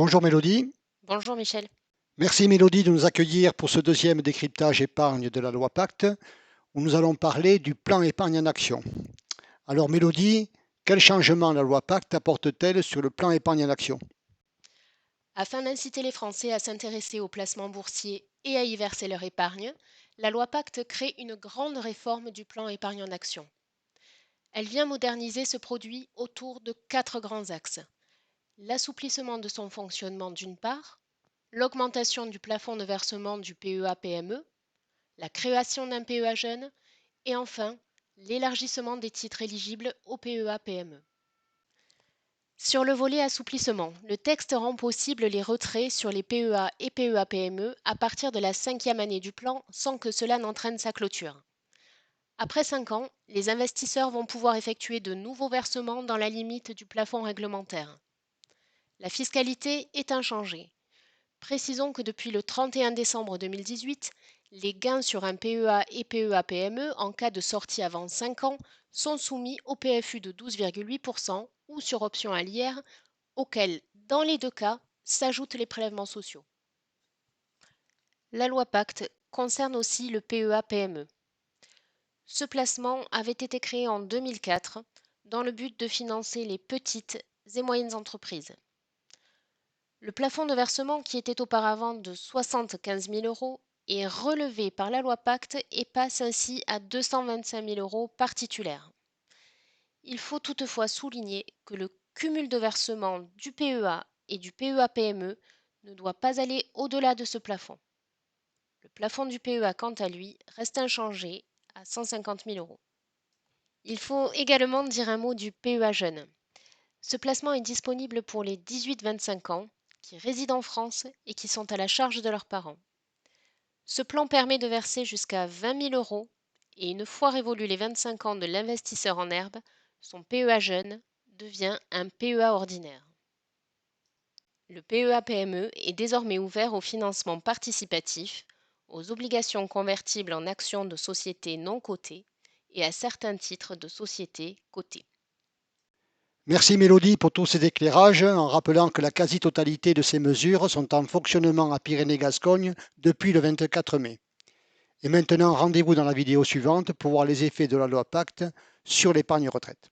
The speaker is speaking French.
Bonjour Mélodie. Bonjour Michel. Merci Mélodie de nous accueillir pour ce deuxième décryptage épargne de la loi Pacte, où nous allons parler du plan épargne en action. Alors Mélodie, quel changement la loi Pacte apporte-t-elle sur le plan épargne en action? Afin d'inciter les Français à s'intéresser aux placements boursiers et à y verser leur épargne, la loi Pacte crée une grande réforme du plan épargne en action. Elle vient moderniser ce produit autour de quatre grands axes. L'assouplissement de son fonctionnement d'une part, l'augmentation du plafond de versement du PEA-PME, la création d'un PEA jeune et enfin l'élargissement des titres éligibles au PEA-PME. Sur le volet assouplissement, le texte rend possible les retraits sur les PEA et PEA-PME à partir de la cinquième année du plan sans que cela n'entraîne sa clôture. Après 5 ans, les investisseurs vont pouvoir effectuer de nouveaux versements dans la limite du plafond réglementaire. La fiscalité est inchangée. Précisons que depuis le 31 décembre 2018, les gains sur un PEA et PEA-PME en cas de sortie avant 5 ans sont soumis au PFU de 12,8% ou sur option à l'IR auxquels, dans les deux cas, s'ajoutent les prélèvements sociaux. La loi Pacte concerne aussi le PEA-PME. Ce placement avait été créé en 2004 dans le but de financer les petites et moyennes entreprises. Le plafond de versement qui était auparavant de 75 000 euros est relevé par la loi Pacte et passe ainsi à 225 000 euros par titulaire. Il faut toutefois souligner que le cumul de versement du PEA et du PEA-PME ne doit pas aller au-delà de ce plafond. Le plafond du PEA, quant à lui, reste inchangé à 150 000 euros. Il faut également dire un mot du PEA jeune. Ce placement est disponible pour les 18-25 ans qui résident en France et qui sont à la charge de leurs parents. Ce plan permet de verser jusqu'à 20 000 euros et une fois révolus les 25 ans de l'investisseur en herbe, son PEA jeune devient un PEA ordinaire. Le PEA-PME est désormais ouvert au financement participatif, aux obligations convertibles en actions de sociétés non cotées et à certains titres de sociétés cotées. Merci Mélodie pour tous ces éclairages, en rappelant que la quasi-totalité de ces mesures sont en fonctionnement à Pyrénées-Gascogne depuis le 24 mai. Et maintenant, rendez-vous dans la vidéo suivante pour voir les effets de la loi Pacte sur l'épargne retraite.